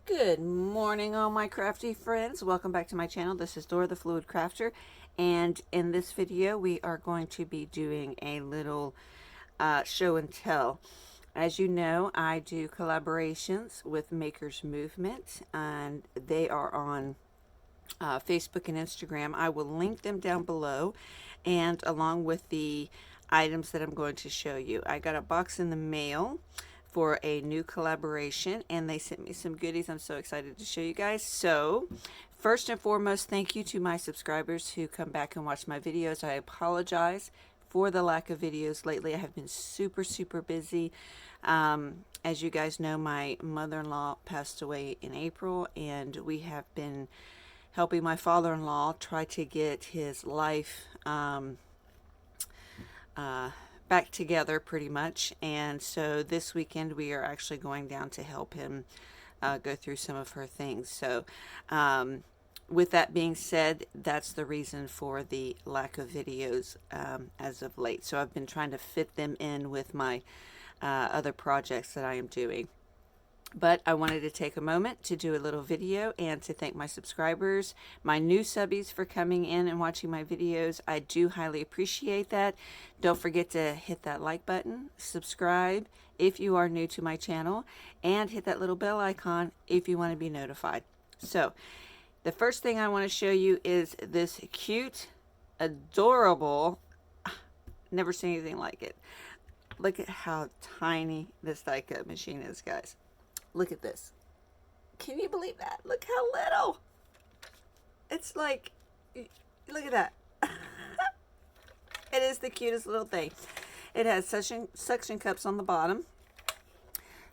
Good morning, all my crafty friends. Welcome back to my channel. This is Dora the Fluid Crafter, and in this video we are going to be doing a little show and tell. As you know, I do collaborations with Makers Movement, and they are on Facebook and Instagram. I will link them down below, and along with the items that I'm going to show you. I got a box in the mail for a new collaboration, and they sent me some goodies. I'm so excited to show you guys. So first and foremost, thank you to my subscribers who come back and watch my videos. I apologize for the lack of videos lately. I have been super busy. As you guys know, my mother-in-law passed away in April, and we have been helping my father-in-law try to get his life back together pretty much. And so this weekend we are actually going down to help him go through some of her things. So with that being said, that's the reason for the lack of videos as of late. So I've been trying to fit them in with my other projects that I am doing. But I wanted to take a moment to do a little video and to thank my subscribers, my new subbies, for coming in and watching my videos. I do highly appreciate that. Don't forget to hit that like button, subscribe if you are new to my channel, and hit that little bell icon if you want to be notified. So the first thing I want to show you is this cute, adorable, never seen anything like it. Look at how tiny this die cut machine is, guys. Look at this. Can you believe that? Look how little. It's like, look at that. It is the cutest little thing. It has suction cups on the bottom.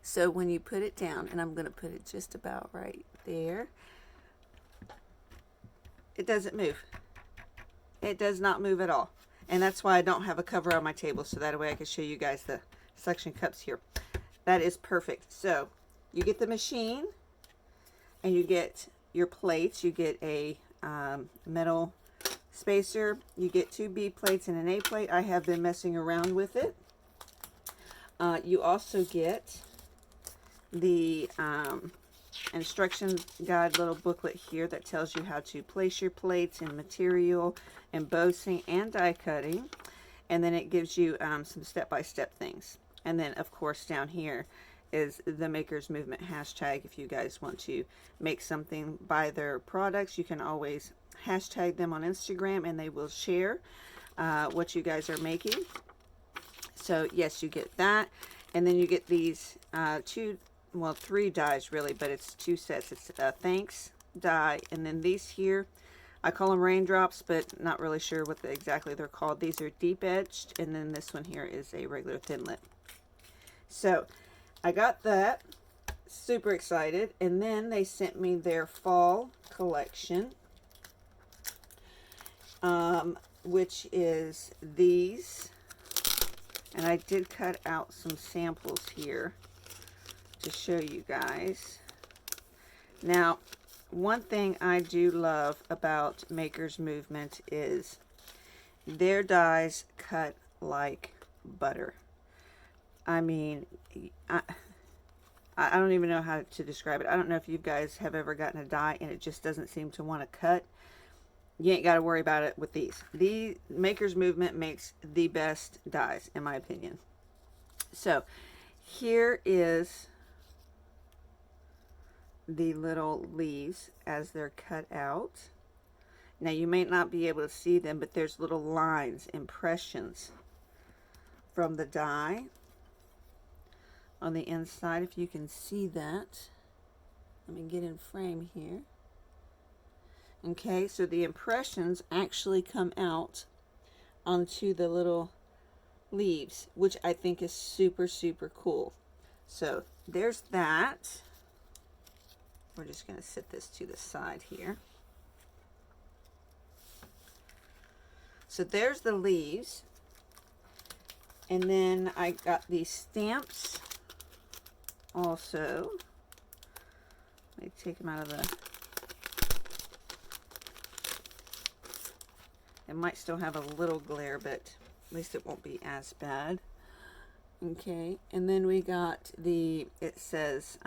So when you put it down, and I'm going to put it just about right there, it doesn't move. It does not move at all. And that's why I don't have a cover on my table, so that way I can show you guys the suction cups here. That is perfect. So you get the machine, and you get your plates. You get a metal spacer. You get 2 B plates and an A plate. I have been messing around with it. You also get the instruction guide little booklet here that tells you how to place your plates and material, embossing and die cutting. And then it gives you some step-by-step things. And then, of course, down here is the Makers Movement hashtag. If you guys want to make something by their products, you can always hashtag them on Instagram, and they will share what you guys are making. So yes, you get that, and then you get these 3 dies really, but it's 2 sets. It's a thanks die, and then these here, I call them raindrops, but not really sure what exactly they're called. These are deep edged, and then this one here is a regular thin lip. So I got that, super excited, and then they sent me their fall collection, which is these, and I did cut out some samples here to show you guys. Now, one thing I do love about Makers Movement is their dies cut like butter. I mean, I don't even know how to describe it. I don't know if you guys have ever gotten a die and it just doesn't seem to want to cut. You ain't got to worry about it with these. The Makers Movement makes the best dies, in my opinion. So here is the little leaves as they're cut out. Now you may not be able to see them, but there's little lines, impressions from the die on the inside, if you can see that. Let me get in frame here. Okay, so the impressions actually come out onto the little leaves, which I think is super cool. So there's that. We're just going to set this to the side here. So there's the leaves. And then I got these stamps also. Let me take them out of the... It might still have a little glare, but at least it won't be as bad. Okay, and then we got the, it says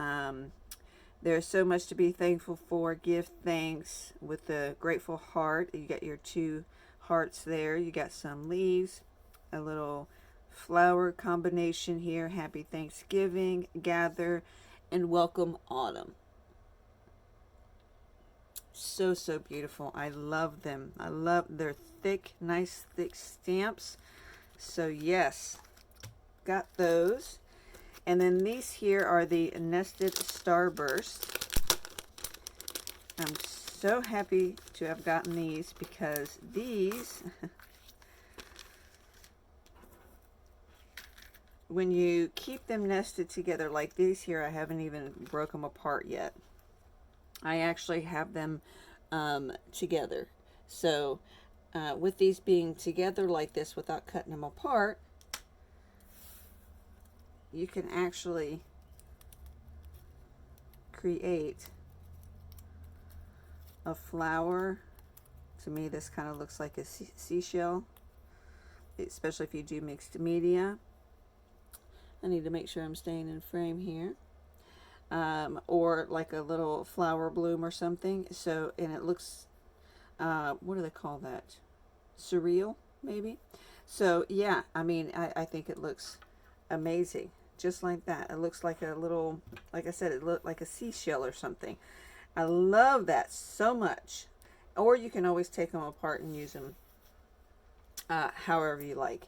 There's so much to be thankful for. Give thanks with the grateful heart. You got your 2 hearts there. You got some leaves, a little flower combination here. Happy Thanksgiving, gather, and welcome autumn. So, so beautiful. I love them. I love their thick, nice, thick stamps. So, yes, got those. And then these here are the nested starburst. I'm so happy to have gotten these because these, when you keep them nested together like these here, I haven't even broke them apart yet. I actually have them together. So with these being together like this without cutting them apart, you can actually create a flower. To me, this kind of looks like a seashell, especially if you do mixed media. I need to make sure I'm staying in frame here. Or like a little flower bloom or something. So, and it looks, what do they call that? Surreal, maybe? So, yeah, I mean, I think it looks amazing. Just like that. It looks like a little, like I said, it looked like a seashell or something. I love that so much. Or you can always take them apart and use them however you like.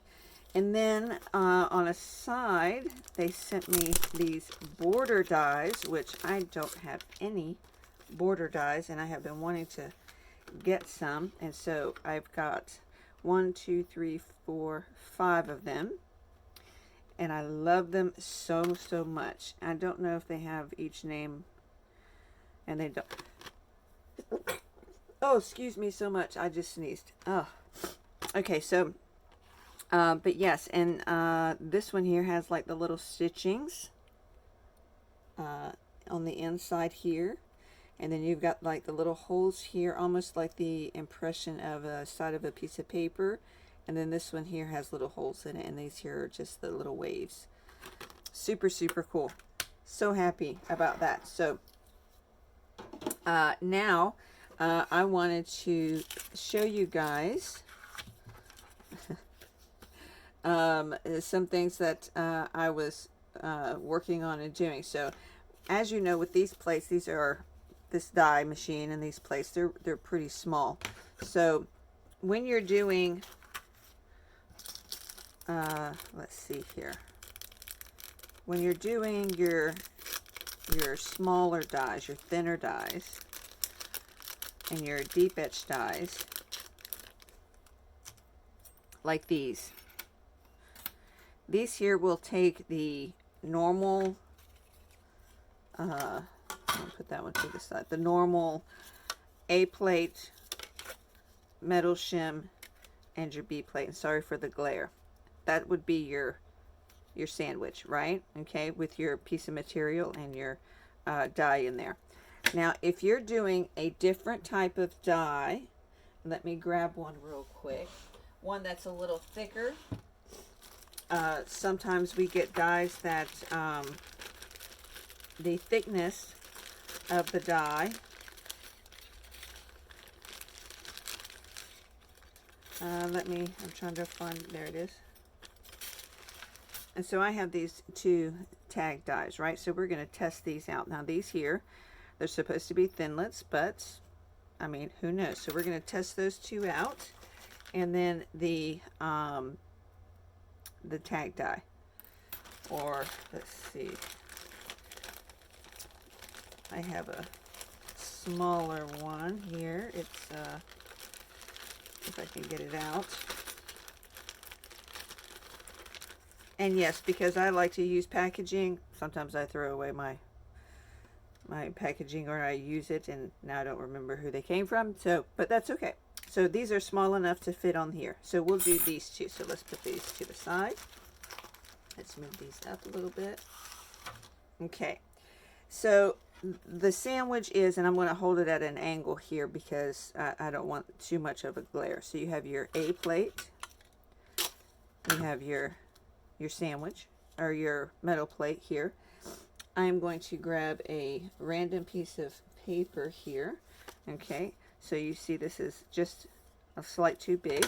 And then on a side, they sent me these border dies, which I don't have any border dies, and I have been wanting to get some. And so I've got 1, 2, 3, 4, 5 of them. And I love them so, so much. I don't know if they have each name, and they don't. Oh, excuse me so much. I just sneezed. Oh. Okay, so, but yes, and this one here has like the little stitchings on the inside here. And then you've got like the little holes here, almost like the impression of a side of a piece of paper. And then this one here has little holes in it, and these here are just the little waves. Super, super cool. So happy about that. So now I wanted to show you guys some things that I was working on and doing. So as you know, with these plates, these are this die machine and these plates, they're pretty small. So when you're doing let's see here. When you're doing your smaller dies, your thinner dies, and your deep etch dies, like these here will take the normal, I'll put that one to the side, the normal A plate, metal shim, and your B plate. And sorry for the glare. That would be your sandwich, right? Okay, with your piece of material and your die in there. Now, if you're doing a different type of die, let me grab one real quick. One that's a little thicker. Sometimes we get dies that the thickness of the die I'm trying to find, there it is. And so I have these 2 tag dies, right? So we're going to test these out. Now these here, they're supposed to be thinlets, but I mean, who knows? So we're going to test those 2 out, and then the tag die, or let's see, I have a smaller one here. It's if I can get it out. And yes, because I like to use packaging, sometimes I throw away my packaging, or I use it and now I don't remember who they came from. So, but that's okay. So these are small enough to fit on here. So we'll do these 2. So let's put these to the side. Let's move these up a little bit. Okay. So the sandwich is, and I'm going to hold it at an angle here because I don't want too much of a glare. So you have your A plate. You have your sandwich, or your metal plate here. I'm going to grab a random piece of paper here. Okay, so you see this is just a slight too big.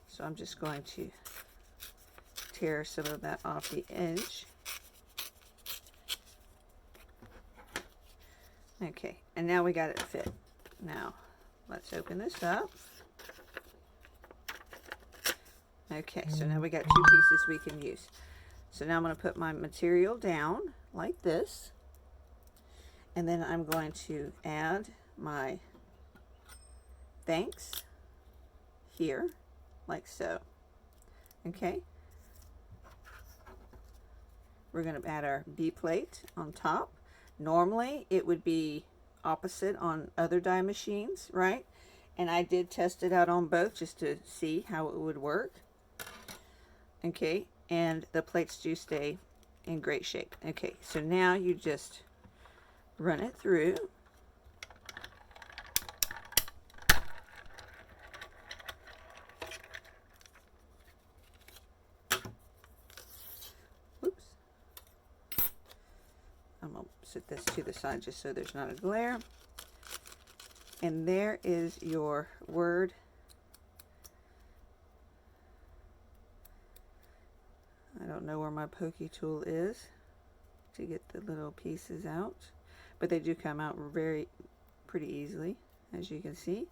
So I'm just going to tear some of that off the edge. Okay, and now we got it fit. Now, let's open this up. Okay, so now we got 2 pieces we can use. So now I'm going to put my material down like this. And then I'm going to add my thanks here, like so. Okay. We're going to add our B plate on top. Normally it would be opposite on other die machines, right? And I did test it out on both just to see how it would work. Okay, and the plates do stay in great shape. Okay, so now you just run it through. Oops. I'm going to set this to the side just so there's not a glare. And there is your word. I don't know where my pokey tool is to get the little pieces out, but they do come out pretty easily, as you can see,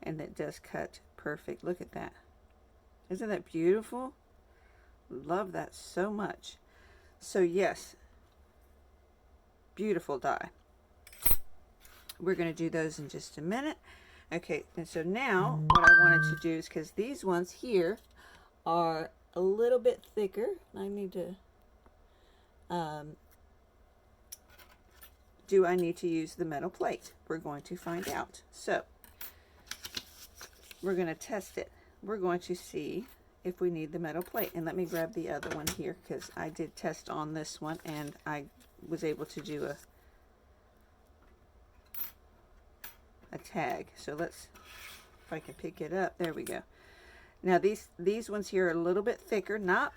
and it does cut perfect. Look at that. Isn't that beautiful? Love that so much. So yes, beautiful die. We're going to do those in just a minute. Okay, and so now what I wanted to do is, because these ones here are a little bit thicker, I need to do I need to use the metal plate? We're going to find out. So we're going to test it. We're going to see if we need the metal plate. And let me grab the other one here, because I did test on this one and I was able to do a tag. So let's, if I can pick it up, there we go. Now these ones here are a little bit thicker, not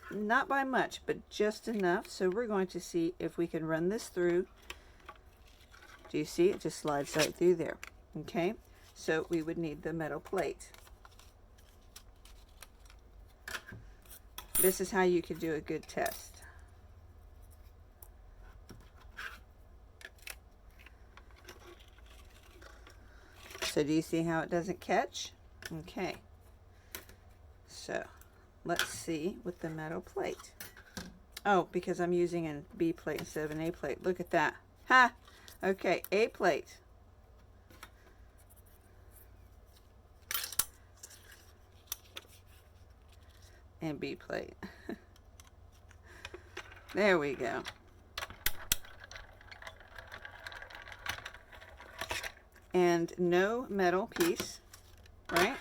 by much, but just enough. So we're going to see if we can run this through. Do you see? It just slides right through there. Okay, so we would need the metal plate. This is how you could do a good test. So do you see how it doesn't catch? Okay. So let's see with the metal plate. Oh, because I'm using a B plate instead of an A plate. Look at that. Ha! Okay, A plate. And B plate. There we go. And no metal piece, right?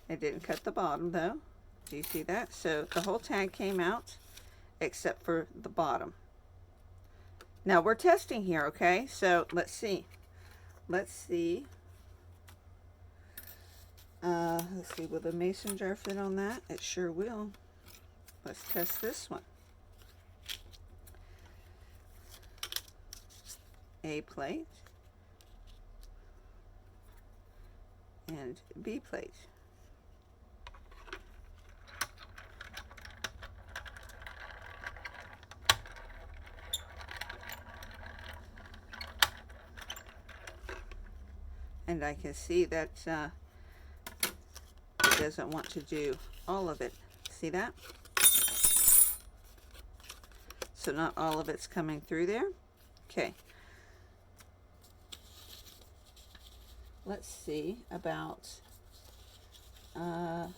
It didn't cut the bottom though. Do you see that? So the whole tag came out except for the bottom. Now we're testing here, okay? So let's see. Let's see. Will the mason jar fit on that? It sure will. Let's test this one. A plate and B plate. And I can see that it doesn't want to do all of it. See that? So not all of it's coming through there. Okay. Let's see about I'm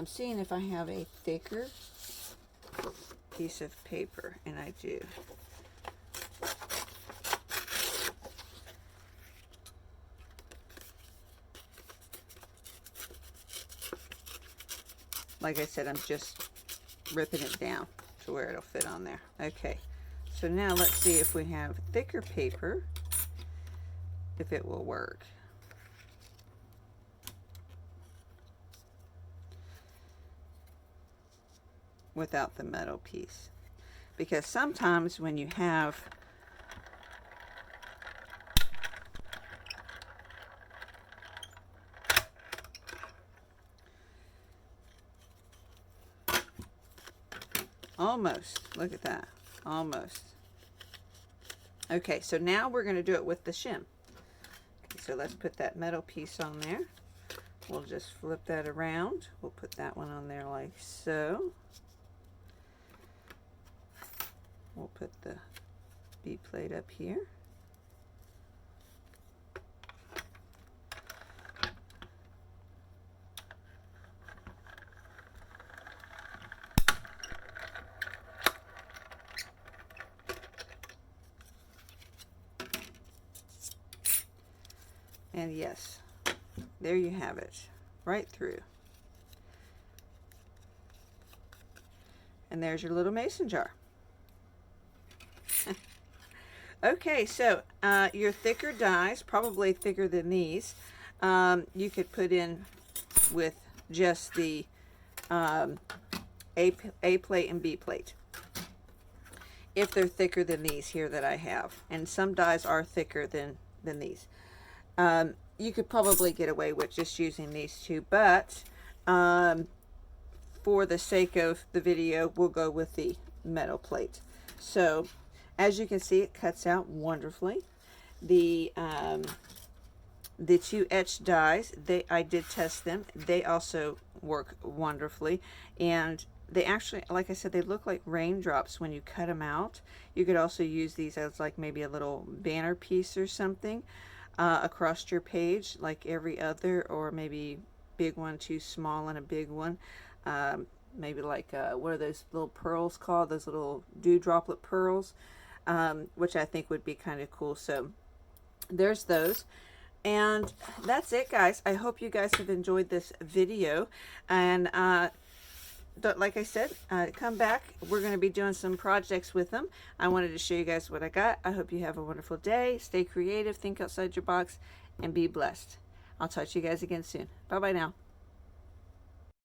seeing if I have a thicker piece of paper, and I do. Like I said, I'm just ripping it down to where it'll fit on there. Okay, so now let's see if we have thicker paper, if it will work. without the metal piece, because sometimes when you have almost, look at that, almost. Okay, so now we're going to do it with the shim. Okay, so let's put that metal piece on there. We'll just flip that around. We'll put that one on there like so. We'll put the B plate up here. And yes, there you have it, right through. And there's your little mason jar. Okay, so your thicker dies, probably thicker than these, you could put in with just the A plate and B plate, if they're thicker than these here that I have. And some dies are thicker than these. You could probably get away with just using these two, but for the sake of the video, we'll go with the metal plate. So as you can see, it cuts out wonderfully. The two etched dies, I did test them. They also work wonderfully, and they actually, like I said, they look like raindrops when you cut them out. You could also use these as like maybe a little banner piece or something across your page, like every other, or maybe big one too small and a big one. Maybe like what are those little pearls called? Those little dew droplet pearls, which I think would be kind of cool. So there's those. And that's it, guys. I hope you guys have enjoyed this video. And like I said, come back. We're going to be doing some projects with them. I wanted to show you guys what I got. I hope you have a wonderful day. Stay creative, think outside your box, and be blessed. I'll talk to you guys again soon. Bye-bye now.